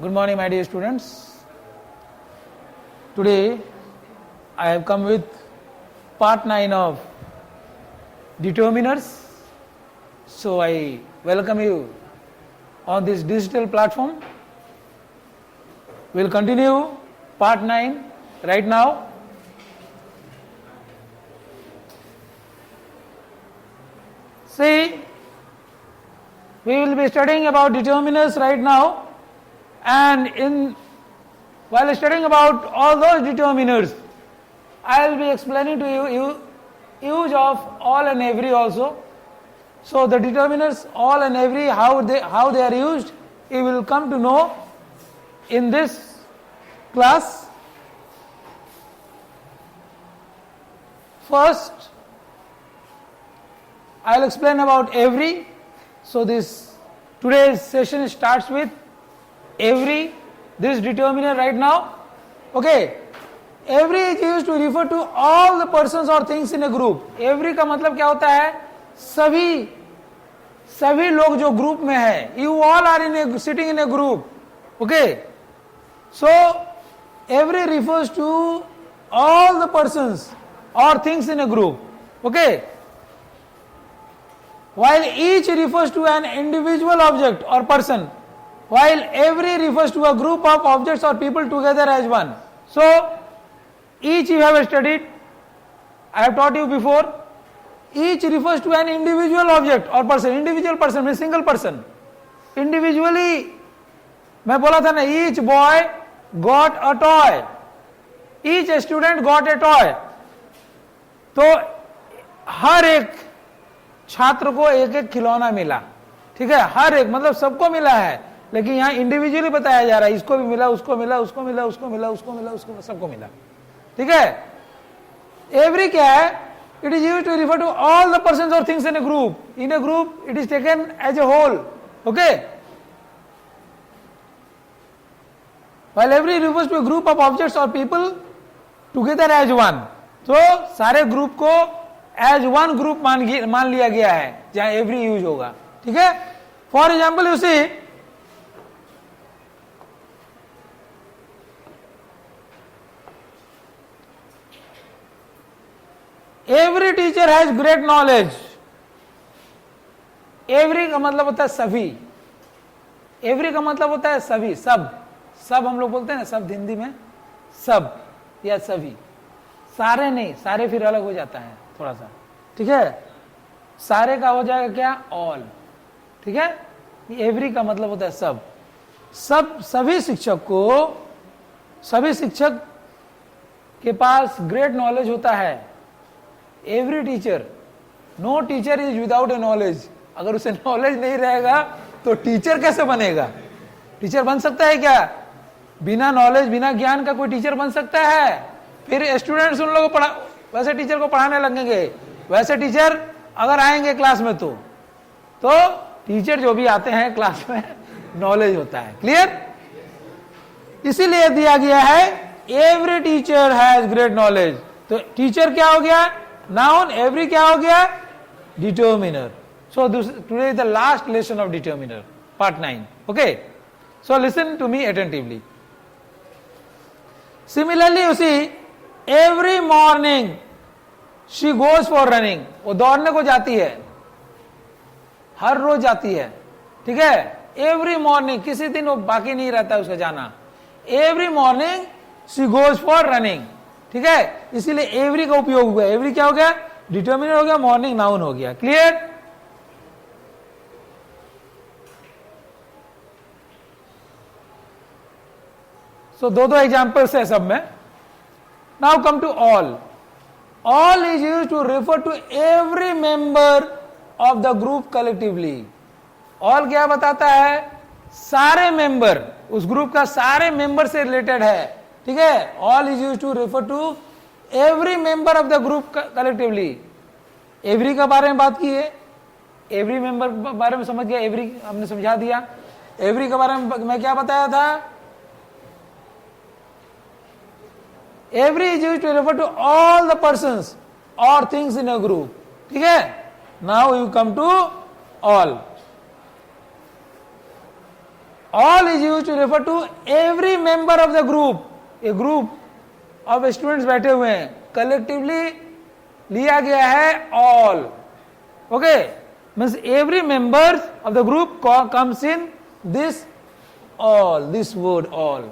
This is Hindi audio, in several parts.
Good morning, my dear students. Today I have come with part 9 of determiners. So I welcome you on this digital platform. We will continue part 9 right now. See, we will be studying about determiners right now, and while studying about all those determiners, I will be explaining to you use of all and every also. So the determiners all and every, how they are used, you will come to know in this class. First, I will explain about every. So today's session starts with every, this determiner right now. Okay, every is used to refer to all the persons or things in a group. Every का मतलब क्या होता है? सभी लोग जो ग्रुप में है. You all are sitting in a group. Okay, so every refers to all the persons or things in a group. Okay, while each refers to an individual object or person, while every refers to a group of objects or people together as one. So each you have studied, I have taught you before. Each refers to an individual object or person. Individual person means single person. Individually, मैं बोला था ना, each boy got a toy, each student got a toy. तो हर एक छात्र को एक एक खिलौना मिला. ठीक है, हर एक मतलब सबको मिला है, लेकिन यहाँ इंडिविजुअली बताया जा रहा है. इसको भी मिला, उसको मिला, उसको मिला, उसको मिला, उसको मिला, उसको, सबको मिला. ठीक है. एवरी क्या है? It is used to refer to all the persons और things in a group. In a group it is taken as a whole. Okay, while every refers to a group of objects और पीपल टुगेदर एज वन. तो सारे ग्रुप को एज वन ग्रुप मान लिया गया है जहां एवरी यूज होगा. ठीक है. For example you see, every teacher has great knowledge. Every का मतलब होता है सभी. एवरी का मतलब होता है सभी, सब हम लोग बोलते हैं ना, सब हिंदी में सब या सभी. सारे नहीं, सारे फिर अलग हो जाता है थोड़ा सा. ठीक है, सारे का हो जाएगा क्या? ऑल. ठीक है. एवरी का मतलब होता है सब. सभी शिक्षक के पास ग्रेट नॉलेज होता है. Every teacher, no teacher is without a knowledge. अगर उसे नॉलेज नहीं रहेगा तो टीचर कैसे बनेगा? टीचर बन सकता है क्या? बिना नॉलेज, बिना ज्ञान का कोई टीचर बन सकता है? फिर स्टूडेंट्स उन लोगों को वैसे टीचर को पढ़ाने लगेंगे. वैसे टीचर अगर आएंगे क्लास में तो टीचर जो भी आते हैं क्लास में नॉलेज होता है. क्लियर? इसीलिए दिया गया है every teacher has great knowledge. तो टीचर क्या हो गया? नाउन. एवरी क्या हो गया? Determiner. So today is the last lesson of determiner, part 9. Okay, so listen to me attentively. Similarly you see, every morning she goes for running. वो दौड़ने को जाती है, हर रोज जाती है. ठीक है. एवरी मॉर्निंग, किसी दिन वो बाकी नहीं रहता है उसका जाना. Every morning she goes for running. ठीक है. इसीलिए एवरी का उपयोग हुआ. एवरी क्या हो गया? डिटर्मिनर हो गया, मॉर्निंग नाउन हो गया. क्लियर? सो दो एग्जाम्पल्स है सब में. Now come to all. All is used to refer to every member of the group collectively. All क्या बताता है? सारे मेंबर, उस ग्रुप का सारे मेंबर से रिलेटेड है. ठीक है. All is used to refer to every member of the group collectively. Every का बारे में बात की है, एवरी मेंबर बारे में समझ गया, एवरी हमने समझा दिया. एवरी के बारे में मैं क्या बताया था? Every is used to refer to all the persons or things in a group. ठीक है. Now you come to all. All is use to refer to every member of the group. A group of students बैठे हुए हैं, कलेक्टिवली लिया गया है all. Okay, means every members of the group comes in this all, this word all.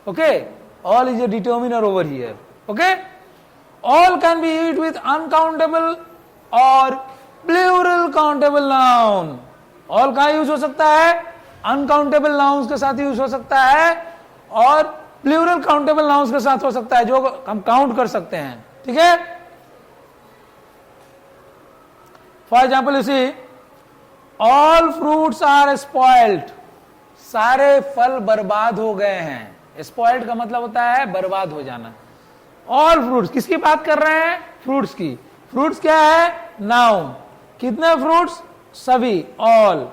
Okay, all is a determiner over here. Okay, all can be used with uncountable or plural countable noun. all कहाँ यूज हो सकता है? uncountable nouns के साथ यूज हो सकता है और plural countable nouns के साथ हो सकता है, जो हम काउंट कर सकते हैं। ठीक है, for example you see, all fruits are spoiled. सारे फल बर्बाद हो गए हैं। स्पॉइल्ड का मतलब होता है बर्बाद हो जाना। ऑल फ्रूट्स, किसकी बात कर रहे हैं? फ्रूट्स की। फ्रूट्स क्या है? नाउन। कितने फ्रूट्स? सभी, ऑल।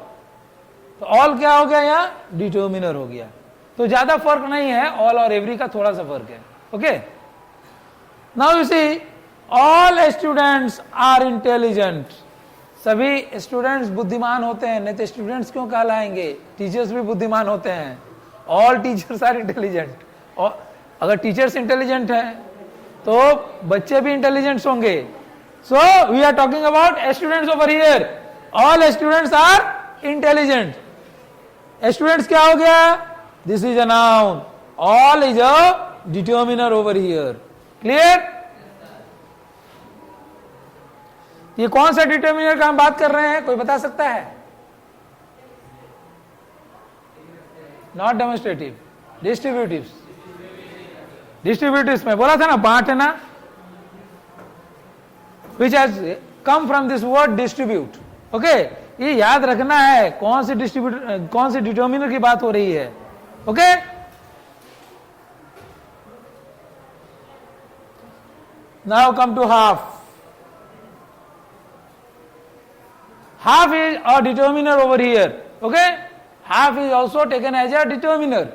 तो ऑल क्या हो गया? यहाँ डिटर्मिनर हो गया। तो ज्यादा फर्क नहीं है, ऑल और एवरी का थोड़ा सा फर्क है। Okay, now you see, all students are intelligent. सभी स्टूडेंट्स बुद्धिमान होते हैं, नहीं तो स्टूडेंट्स क्यों कहलाएंगे? टीचर्स भी बुद्धिमान होते हैं। All teachers are intelligent. और अगर टीचर्स इंटेलिजेंट हैं तो बच्चे भी इंटेलिजेंट होंगे। So we are talking about students over here. All students are intelligent. Students क्या हो गया? This is a noun. All is a determiner over here. Clear? ये कौन सा डिटर्मिनर का हम बात कर रहे हैं? कोई बता सकता है? Not demonstrative, distributive. डिस्ट्रीब्यूटिव में बोला था ना, बांटना, which has come from this word distribute. Okay, ये याद रखना है कौन सी डिस्ट्रीब्यूट, कौन सी डिटर्मिनर की बात हो रही है। Okay, now come to half. Half is a determiner over here. Okay, half is also taken as a determiner.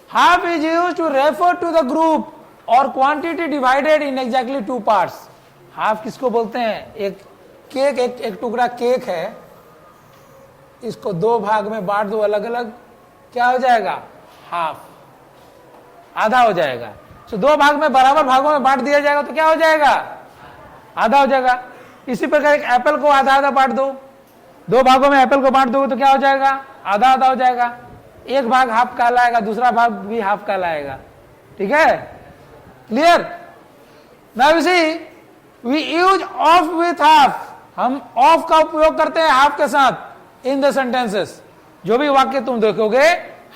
Half is used to refer to the group or quantity divided in exactly two parts. Half किसको बोलते हैं? एक केक, एक टुकड़ा केक है, इसको दो भाग में बांट दो अलग अलग, क्या हो जाएगा? हाफ, आधा हो जाएगा। तो दो भाग में बराबर भागों में बांट दिया जाएगा तो क्या हो जाएगा? आधा हो जाएगा। इसी प्रकार एक एप्पल को आधा आधा बांट दो, दो भागों में एप्पल को बांट दोगे तो क्या हो जाएगा? आधा आधा हो जाएगा। एक भाग हाफ कहलाएगा, दूसरा भाग भी हाफ कहलाएगा। ठीक है, clear? Now see, we use of with half. हम ऑफ का उपयोग करते हैं हाफ के साथ इन द सेंटेंसेस। जो भी वाक्य तुम देखोगे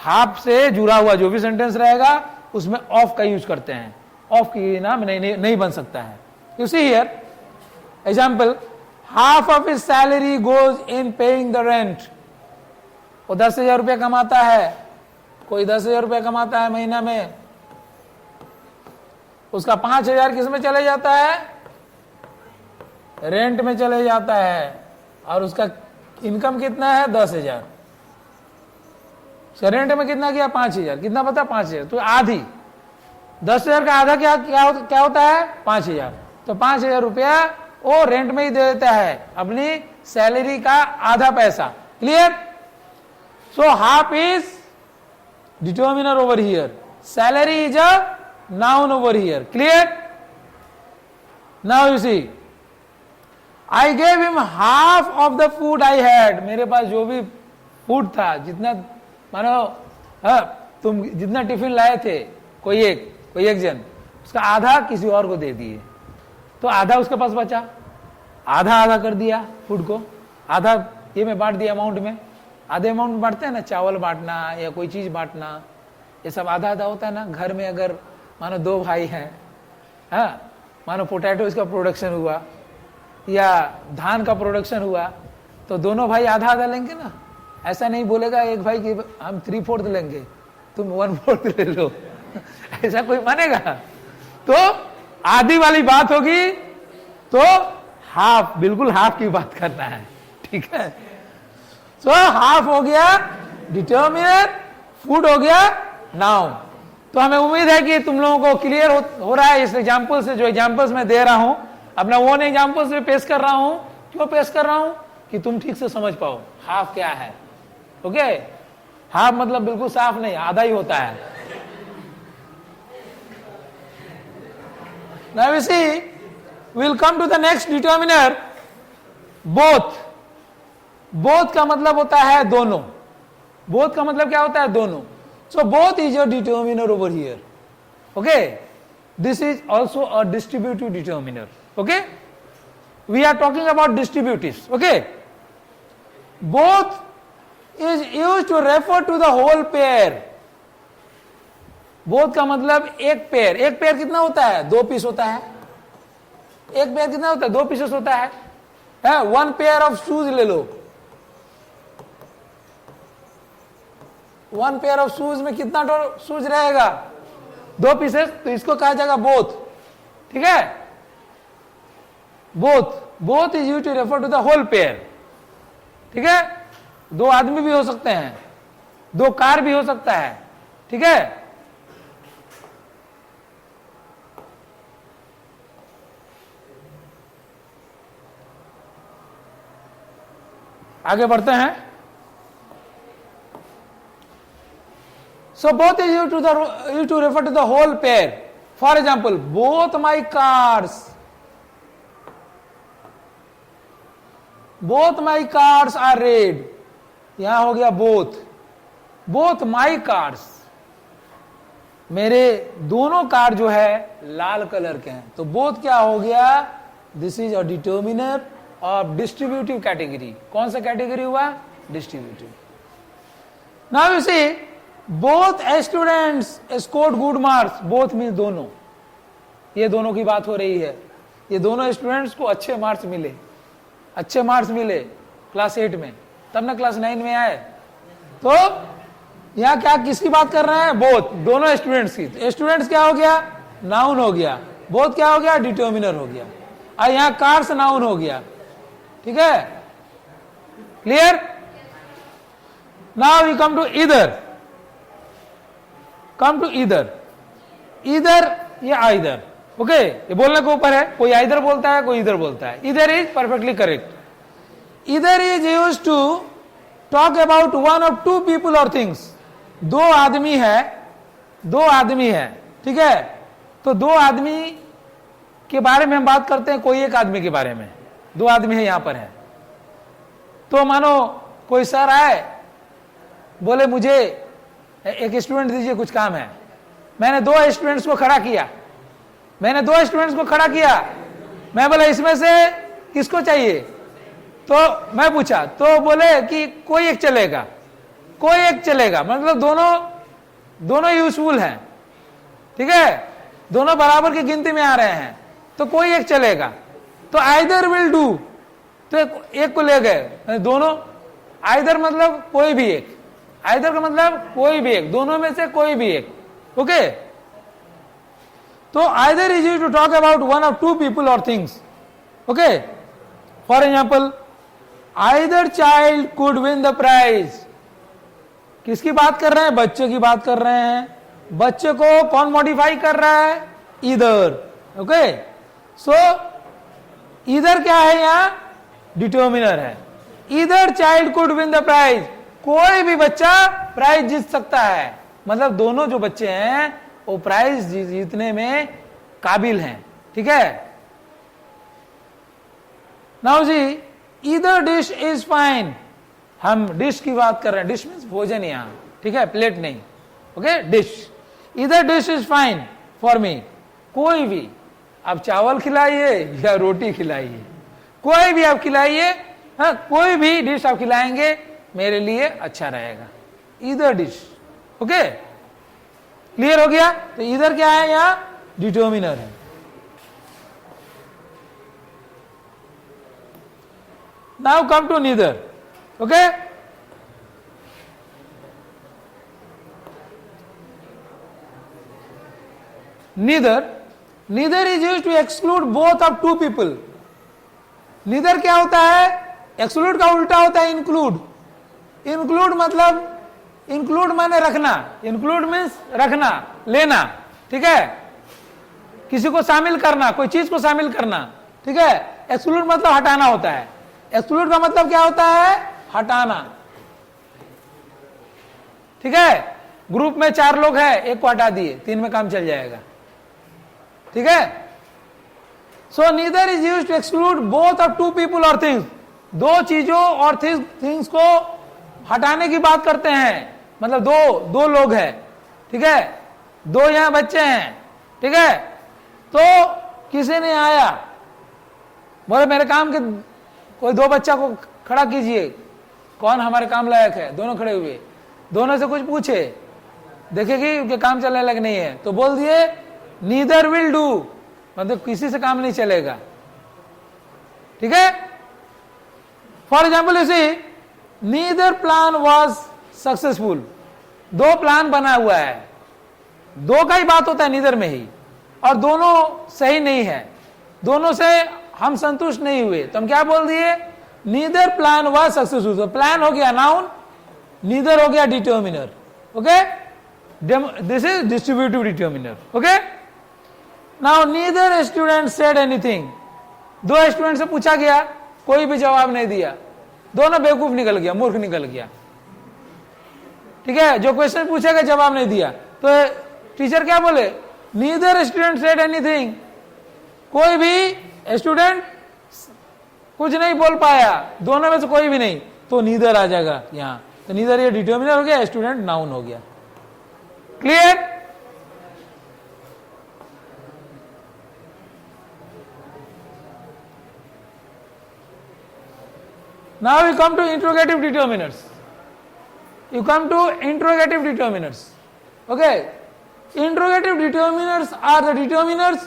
हाफ से जुड़ा हुआ जो भी सेंटेंस रहेगा उसमें ऑफ का यूज करते हैं। ऑफ की नाम नहीं बन सकता है। You see here example, half of his salary goes in paying the rent. वो 10,000 रुपया कमाता है, कोई 10,000 रुपया कमाता है महीना में, उसका 5,000 किस में चले जाता है? रेंट में चले जाता है। और उसका इनकम कितना है? 10,000। रेंट में कितना किया? 5,000। कितना पता? 5,000। तो आधी, 10,000 का आधा क्या होता है? 5,000। तो 5,000 रुपया वो रेंट में ही दे देता है, अपनी सैलरी का आधा पैसा। Clear? So half is determiner over here, salary is a noun over here. Clear? Now you see, I gave him half of the food I had. मेरे पास जो भी फूड था, जितना मानो तुम जितना टिफिन लाए थे, कोई एक जन, उसका आधा किसी और को दे दिए, तो आधा उसके पास बचा। आधा आधा कर दिया फूड को, आधा ये में बांट दिया अमाउंट में। आधे अमाउंट में बांटते हैं ना, चावल बांटना या कोई चीज बांटना, ये सब आधा आधा होता है ना। घर में अगर मानो दो भाई हैं, हाँ, मानो पोटैटो इसका प्रोडक्शन हुआ या धान का प्रोडक्शन हुआ, तो दोनों भाई आधा आधा लेंगे ना। ऐसा नहीं बोलेगा एक भाई कि हम 3/4 लेंगे, तुम 1/4 ले लो। ऐसा कोई मानेगा? तो आधी वाली बात होगी तो हाफ, बिल्कुल हाफ की बात करना है। ठीक है, सो हाफ हो गया डिटर्मिनर, फूड हो गया नाउन। तो हमें उम्मीद है कि तुम लोगों को क्लियर हो रहा है इस एग्जाम्पल से। जो एग्जाम्पल्स मैं दे रहा हूं, अपना वो एग्जाम्पल्स में पेश कर रहा हूं। क्यों पेश कर रहा हूं? कि तुम ठीक से समझ पाओ हाफ क्या है। ओके, हाफ मतलब बिल्कुल साफ नहीं, आधा ही होता है। Now we see, we'll come to the next determiner, both. Both का मतलब होता है दोनों। बोथ का मतलब क्या होता है? दोनों। So both is your determiner over here. Okay, this is also a distributive determiner. Okay, we are talking about distributives. Okay, both is used to refer to the whole pair. Both का मतलब एक पेयर। एक पेयर कितना होता है? 2 पीस होता है। एक पेयर कितना होता है? 2 पीसेस होता है। 1 पेयर ऑफ शूज ले लो। 1 पेयर ऑफ शूज में कितना शूज रहेगा? 2 पीसेस, तो इसको कहा जाएगा बोथ। ठीक है, both is used to refer to the whole pair. ठीक है, 2 आदमी भी हो सकते हैं, 2 कार भी हो सकता है। ठीक है, आगे बढ़ते हैं। So both is used to refer to the whole pair. For example, both my cars are red. यहां हो गया both my cars, मेरे दोनों कार जो है लाल कलर के हैं। तो both क्या हो गया? This is a determiner of distributive category. कौन सा कैटेगरी हुआ? Distributive. Now you see, both students scored good marks. Both means दोनों। ये दोनों की बात हो रही है। ये दोनों स्टूडेंट्स को अच्छे मार्क्स मिले क्लास 8 में, तब ना क्लास 9 में आए। तो यहां क्या, किसकी बात कर रहे हैं? बोथ, दोनों स्टूडेंट्स की। स्टूडेंट्स क्या हो गया? नाउन हो गया। बोथ क्या हो गया? डिटर्मिनर हो गया। और यहां कार्स नाउन हो गया। ठीक है, clear? Now we come to either. Either या आइदर। ओके, ये बोलने के ऊपर है। कोई आइदर बोलता है, कोई इधर बोलता है। Either is perfectly correct. Either is used to talk about 1 or 2 people और थिंग्स। 2 आदमी है। ठीक है, तो 2 आदमी के बारे में हम बात करते हैं, कोई एक आदमी के बारे में। 2 आदमी है यहां पर है। तो मानो कोई सर आए, बोले मुझे एक स्टूडेंट दीजिए, कुछ काम है। मैंने 2 स्टूडेंट्स को खड़ा किया। मैं बोला इसमें से किसको चाहिए? तो मैं पूछा, तो बोले कि कोई एक चलेगा। मतलब दोनों यूजफुल हैं। ठीक है, दोनों बराबर की गिनती में आ रहे हैं, तो कोई एक चलेगा। तो आइदर विल डू, तो एक को ले गए दोनों। आइदर मतलब कोई भी एक। आइदर का मतलब कोई भी एक, दोनों में से कोई भी एक। ओके, तो either is used to talk about 1 or 2 people और things. Okay, for example, either child could win the prize. किसकी बात कर रहे हैं? बच्चे की बात कर रहे हैं। बच्चे को कौन मॉडिफाई कर रहा है? ईदर। ओके, सो ईदर क्या है? यहां डिटर्मिनर है। Either child could win the prize, कोई भी बच्चा प्राइज जीत सकता है। मतलब दोनों जो बच्चे हैं वो प्राइज जीतने में काबिल हैं। ठीक है, now see, either dish is fine. हम डिश की बात कर रहे हैं। डिश मीन्स भोजन यहां। ठीक है, प्लेट नहीं। Okay, dish. Either dish is fine for me. कोई भी, आप चावल खिलाइए या रोटी खिलाइए, कोई भी आप खिलाइए। हाँ, कोई भी डिश आप खिलाएंगे मेरे लिए अच्छा रहेगा। Either dish. ओके, क्लियर हो गया? तो ईदर क्या है? यहां डिटर्मिनर है। Now come to neither. Okay, neither is used to exclude both of 2 people. Neither क्या होता है? एक्सक्लूड का उल्टा होता है इंक्लूड। इंक्लूड माने रखना। इंक्लूड मीन्स रखना, लेना। ठीक है, किसी को शामिल करना, कोई चीज को शामिल करना। ठीक है, एक्सक्लूड मतलब हटाना होता है। एक्सक्लूड का मतलब क्या होता है? हटाना। ठीक है, ग्रुप में 4 लोग हैं, एक को हटा दिए, 3 में काम चल जाएगा, ठीक है। So neither is used to exclude both of 2 people और थिंग्स, 2 चीजों और थिंग्स को हटाने की बात करते हैं, मतलब दो लोग हैं, ठीक है, 2 यहां बच्चे हैं, ठीक है। तो किसी ने आया, बोले मेरे काम के कोई 2 बच्चा को खड़ा कीजिए, कौन हमारे काम लायक है, दोनों खड़े हुए, दोनों से कुछ पूछे, देखेगी उनके काम चलने लायक नहीं है, तो बोल दिए नीदर विल डू, मतलब किसी से काम नहीं चलेगा, ठीक है। For example you see neither plan was successful, 2 plan बना हुआ है, 2 का ही बात होता है नीदर में ही, और दोनों सही नहीं है, दोनों से हम संतुष्ट नहीं हुए, तो हम क्या बोल दिए नीदर प्लान वॉज सक्सेसफुल। तो प्लान हो गया नाउन, नीदर हो गया determiner, okay, this is distributive determiner, okay. Now neither student said anything, 2 student से पूछा गया, कोई भी जवाब नहीं दिया, दोनों बेवकूफ निकल गया, मूर्ख निकल गया, ठीक है। जो क्वेश्चन पूछेगा जवाब नहीं दिया, तो टीचर क्या बोले नीदर स्टूडेंट सेड एनीथिंग, कोई भी स्टूडेंट कुछ नहीं बोल पाया, दोनों में से कोई भी नहीं, तो नीदर आ जाएगा यहां, तो नीदर ये डिटर्मिनर हो गया, स्टूडेंट नाउन हो गया, clear. Now we come to interrogative determiners. You come to interrogative determiners. Okay. Interrogative determiners are the determiners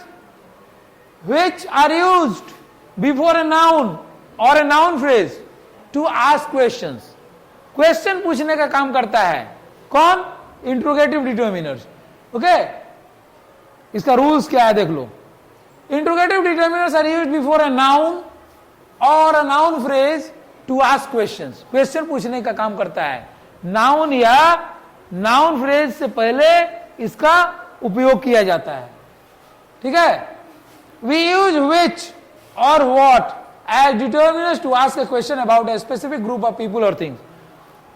which are used before a noun or a noun phrase to ask questions. Question पूछने का काम करता है कौन? Interrogative determiners. Okay. इसका रूल्स क्या है देख लो. Interrogative determiners are used before a noun or a noun phrase to ask questions. Question पूछने का काम करता है. नाउन या नाउन फ्रेज से पहले इसका उपयोग किया जाता है. ठीक है. We use which or what as determinants to ask a question about a specific group of people or things.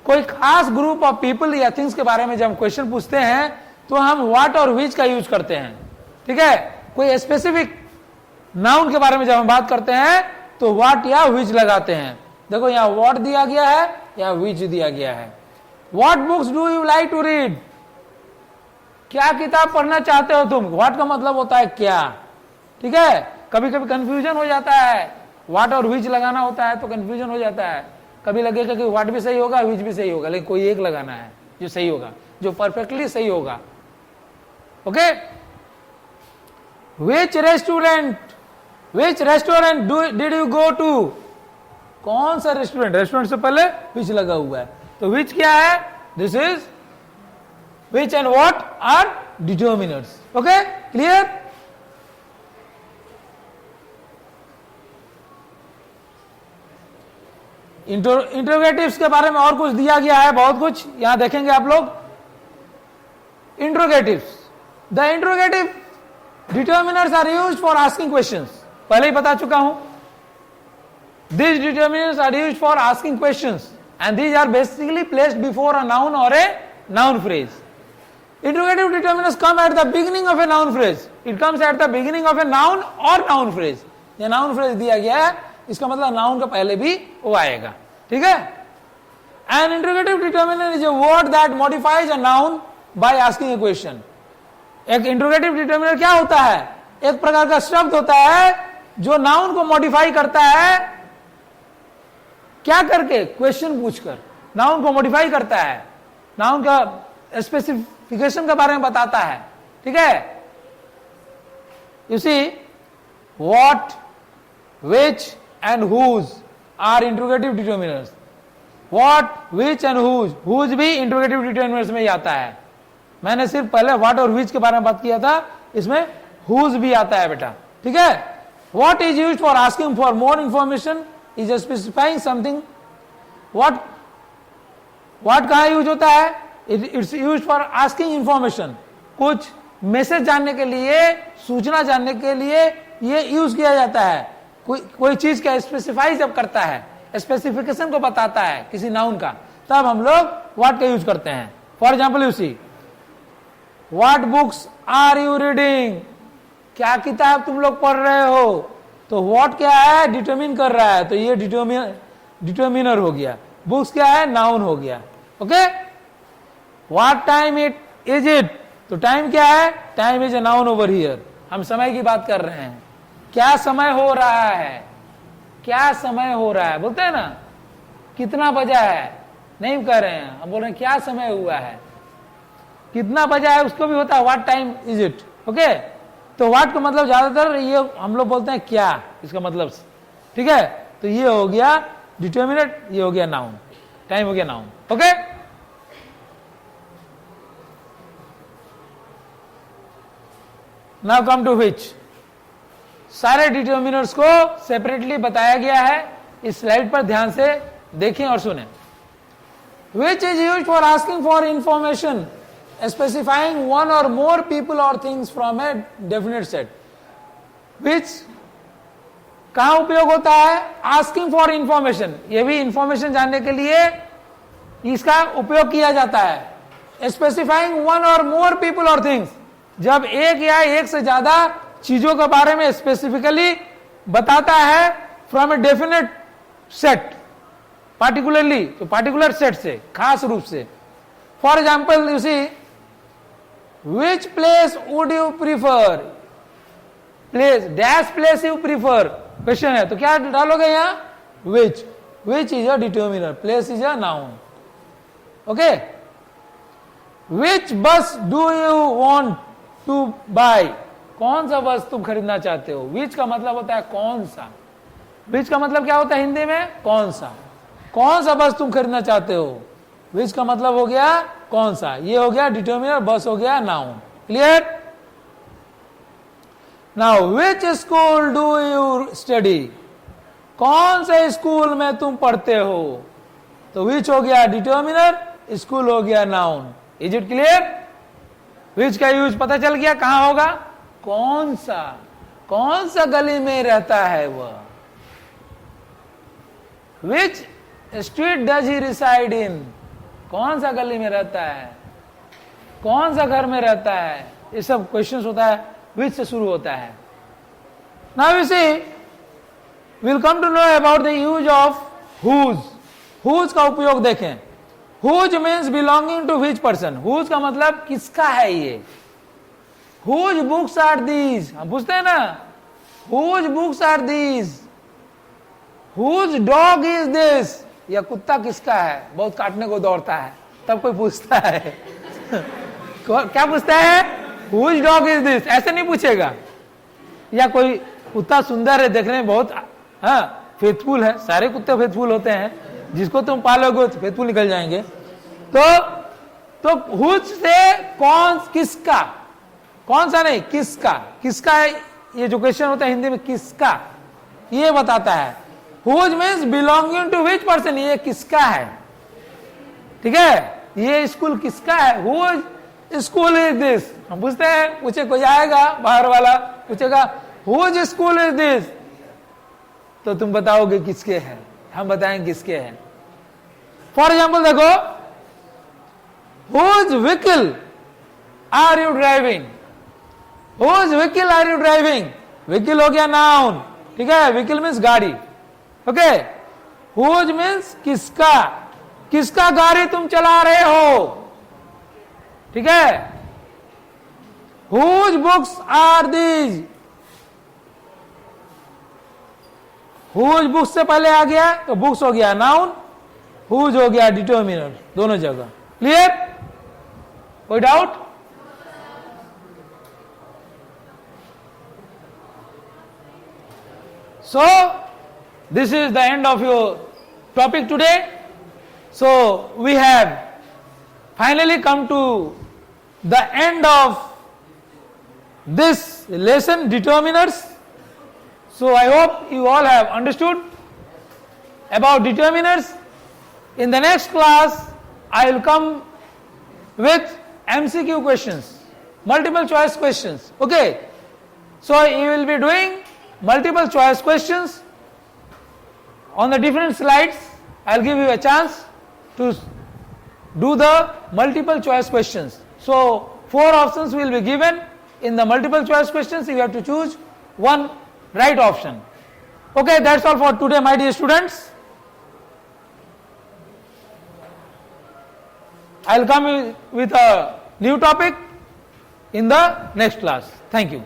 कोई खास ग्रुप ऑफ पीपल या थिंग्स के बारे में जब हम क्वेश्चन पूछते हैं तो हम व्हाट और विच का यूज करते हैं. ठीक है. कोई स्पेसिफिक नाउन के बारे में जब हम बात करते हैं तो व्हाट या विच लगाते हैं. देखो यहां व्हाट दिया गया है या विच दिया गया है. What books do you like to read, क्या किताब पढ़ना चाहते हो तुम. व्हाट का मतलब होता है क्या. ठीक है. कभी कभी कंफ्यूजन हो जाता है, व्हाट और विच लगाना होता है तो कंफ्यूजन हो जाता है. कभी लगेगा कि व्हाट भी सही होगा विच भी सही होगा, लेकिन कोई एक लगाना है जो सही होगा, जो परफेक्टली सही होगा. Okay. Which restaurant did you go to, कौन सा रेस्टोरेंट. रेस्टोरेंट से पहले विच लगा हुआ है तो विच क्या है. This is which and what are determiners. Okay. Clear. Interrogatives के बारे में और कुछ दिया गया है, बहुत कुछ यहां देखेंगे आप लोग. Interrogatives, the interrogative determiners are used for asking questions. पहले ही बता चुका हूं. These determinants are used for asking questions and these are basically placed before a noun or a noun phrase. Interrogative determinants come at the beginning of a noun phrase. It comes at the beginning of a noun or noun phrase. ये noun phrase दिया गया है, इसका मतलब noun का पहले भी वो आएगा. ठीक है. An interrogative determinant is a word that modifies a noun by asking a question. एक interrogative determinant क्या होता है, एक प्रकार का शब्द होता है जो नाउन को मॉडिफाई करता है. क्या करके, क्वेश्चन पूछकर नाउन को मॉडिफाई करता है, नाउन का स्पेसिफिकेशन के बारे में बताता है. ठीक है. You see what, which and whose are interrogative determiners. What, which and whose भी इंट्रोगेटिव डिटर्मिनर्स में ही आता है. मैंने सिर्फ पहले व्हाट और विच के बारे में बात किया था, इसमें हुज भी आता है बेटा. ठीक है. What is used for asking for more information is specifying something. what कहां यूज होता है, it's used for asking information. कुछ मैसेज जानने के लिए, सूचना जानने के लिए ये यूज किया जाता है. कोई चीज का स्पेसिफाई जब करता है, स्पेसिफिकेशन को बताता है किसी नाउन का, तब हम लोग what का यूज करते हैं. For example you see, what books are you reading, क्या किताब तुम लोग पढ़ रहे हो, तो व्हाट क्या है, डिटरमिन कर रहा है, तो ये डिटर्मिनर हो गया। बुक्स क्या है, नाउन हो गया। Okay, what time it is it, तो टाइम क्या है, time is a noun over here, हम समय की बात कर रहे हैं। क्या समय हो रहा है, क्या समय हो रहा है, बोलते हैं ना कितना बजा है, नहीं कह रहे हैं, हम बोल रहे हैं क्या समय हुआ है, कितना बजा है उसको भी होता है what time is it. Okay, तो व्हाट का मतलब ज्यादातर ये हम लोग बोलते हैं क्या, इसका मतलब, ठीक है। तो ये हो गया डिटर्मिनेट, ये हो गया नाउन, टाइम हो गया noun. Okay, now come to which, सारे डिटर्मिनर्स को सेपरेटली बताया गया है, इस स्लाइड पर ध्यान से देखें और सुनें। Which is used for asking for information, specifying one or more people or things from a definite set. Which कहां उपयोग होता है, आस्किंग फॉर इंफॉर्मेशन, ये भी इंफॉर्मेशन जानने के लिए इसका उपयोग किया जाता है। स्पेसिफाइंग वन और मोर पीपल और थिंग्स, जब एक या एक से ज्यादा चीजों के बारे में स्पेसिफिकली बताता है from a definite set, particularly, तो पार्टिकुलर सेट से, खास रूप से। For example you see, which place would you prefer, place dash place you prefer, question है, तो क्या डालोगे यहां, which, which is a determiner, place is a noun. Okay, which bus do you want to buy, कौन सा बस तुम खरीदना चाहते हो, विच का मतलब होता है कौन सा, विच का मतलब क्या होता है हिंदी में, कौन सा बस तुम खरीदना चाहते हो, विच का मतलब हो गया कौन सा, ये हो गया डिटर्मिनर, बस हो गया noun. Clear, now which school do you study, कौन से स्कूल में तुम पढ़ते हो, तो विच हो गया डिटर्मिनर, स्कूल हो गया नाउन। इज इट क्लियर, विच का यूज पता चल गया, कहां होगा, कौन सा गली में रहता है वह, which street does he reside in, कौन सा गली में रहता है, कौन सा घर में रहता है, ये सब क्वेश्चंस होता है, विच से शुरू होता है। Now you see, will come to know about the use of whose, whose का उपयोग देखें। Whose means belonging to which person, whose का मतलब किसका है ये, हुज बुक्स आर दीज, हम पूछते हैं ना, whose books are these, whose dog is this, या कुत्ता किसका है, बहुत काटने को दौड़ता है, तब कोई पूछता है क्या पूछता है, हुज डॉग इज दिस, ऐसे नहीं पूछेगा। या कोई कुत्ता सुंदर है, देखने में बहुत फेथफुल है, सारे कुत्ते फेथफुल होते हैं, जिसको तुम पालोगे तो फेथफुल निकल जाएंगे। तो हुज से कौन, किसका, कौन सा नहीं, किसका है, ये जो क्वेश्चन होता है हिंदी में किसका, ये बताता है। Whose means belonging to which person, ये किसका है, ठीक है, ये स्कूल किसका है, हुज स्कूल इज दिस, हम पूछते हैं, पूछे कोई आएगा बाहर वाला पूछेगा हुज स्कूल इज दिस, तो तुम बताओगे किसके हैं, हम बताएंगे किसके हैं। फॉर एग्जाम्पल देखो, whose vehicle are you driving, whose vehicle are you driving, vehicle हो गया नाउन, ठीक है, व्हीकल मीन्स गाड़ी। ओके, हुज मीन्स किसका गाड़ी तुम चला रहे हो, ठीक है। Whose books are these, whose books से पहले आ गया तो बुक्स हो गया नाउन, हुज हो गया डिटर्मिनर, दोनों जगह। क्लियर, कोई doubt? So this is the end of your topic today. So we have finally come to the end of this lesson, determiners. So I hope you all have understood about determiners. In the next class I will come with MCQ questions, multiple choice questions. Okay, so you will be doing multiple choice questions on the different slides. I'll give you a chance to do the multiple choice questions. So 4 options will be given. In the multiple choice questions, you have to choose one right option. Okay, that's all for today, my dear students. I will come with a new topic in the next class. Thank you.